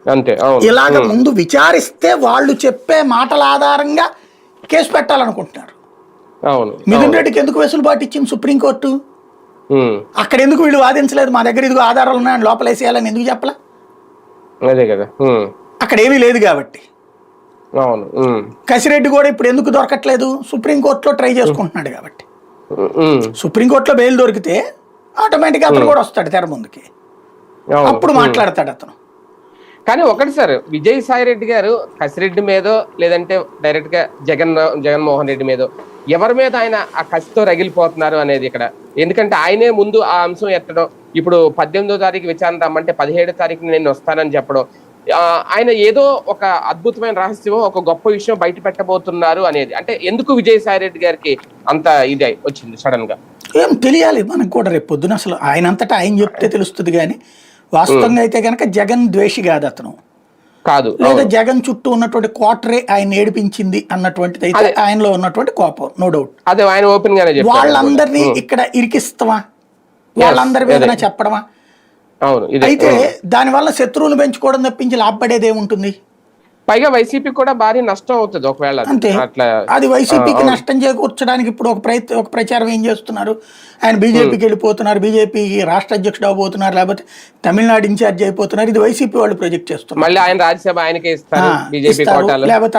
అంతే. అవును. ఇలాగ ముందు విచారిస్తే వాళ్ళు చెప్పే మాటల ఆధారంగా కేసు పెట్టాలనుకుంటున్నారు. అవును. మిథున్ రెడ్డికి ఎందుకు వెసులుబాటు ఇచ్చింది సుప్రీంకోర్టు? అక్కడ ఎందుకు వీళ్ళు వాదించలేదు, మా దగ్గర ఇదిగో ఆధారాలు ఉన్నాయని లోపలేసేయాలని ఎందుకు చెప్పలా? అదే కదా. అక్కడ ఏమీ లేదు కాబట్టి. అవును. కసిరెడ్డి కూడా ఇప్పుడు ఎందుకు దొరకట్లేదు? సుప్రీంకోర్టులో ట్రై చేసుకుంటున్నాడు కాబట్టి. సుప్రీంకోర్టులో బెయిల్ దొరికితే ఆటోమేటిక్గా అతను కూడా వస్తాడు తెర ముందుకి, అప్పుడు మాట్లాడతాడు అతను. కానీ ఒకటి సార్, విజయసాయి రెడ్డి గారు కసిరెడ్డి మీదో లేదంటే డైరెక్ట్ గా జగన్మోహన్ రెడ్డి మీదో ఎవరి మీద ఆయన ఆ కసితో రగిలిపోతున్నారు అనేది ఇక్కడ. ఎందుకంటే ఆయనే ముందు ఆ అంశం ఎత్తడం, ఇప్పుడు 18వ తారీఖు విచారణ రమ్మంటే 17వ తారీఖున నేను వస్తానని చెప్పడం, ఆయన ఏదో ఒక అద్భుతమైన రహస్యం, ఒక గొప్ప విషయం బయట పెట్టబోతున్నారు అనేది. అంటే ఎందుకు విజయసాయి రెడ్డి గారికి అంత ఇది వచ్చింది సడన్ గా? ఏం తెలియాలి మనకు కూడా రేపు పొద్దున. అసలు ఆయన అంతటా ఆయన చెప్తే తెలుస్తుంది. కానీ వాస్తవంగా అయితే కనుక జగన్ ద్వేషి కాదు అతను, కాదు. లేదా జగన్ చుట్టూ ఉన్నటువంటి క్వార్టరే ఆయన ఏడిపించింది అన్నటువంటిది అయితే ఆయనలో ఉన్నటువంటి కోపం, నో డౌట్. అదే ఆయన ఓపెన్ గానే చెప్పారు. వాళ్ళందరినీ ఇక్కడ ఇరికిస్తావా, వాళ్ళందరి మీద చెప్పడమా? అవును. అయితే దానివల్ల శత్రువులు పెంచుకోవడం తప్పించి లాభపడేది ఏముంటుంది? పైగా వైసీపీ కూడా భారీ నష్టం అవుతుంది ఒకవేళ. అంతే, అది వైసీపీకి నష్టం చేకూర్చడానికి ఇప్పుడు ఒక ప్రచారం ఏం చేస్తున్నారు, ఆయన బీజేపీకి వెళ్ళిపోతున్నారు, బీజేపీకి రాష్ట్ర అధ్యక్షుడు అవబోతున్నారు, లేకపోతే తమిళనాడు ఇన్ఛార్జ్ అయిపోతున్నారు. ఇది వైసీపీ వాళ్ళు ప్రొజెక్ట్ చేస్తున్నారు. మళ్ళీ ఆయన రాజ్యసభ ఆయనకే ఇస్తారు, బీజేపీ కోటాలో. లేకపోతే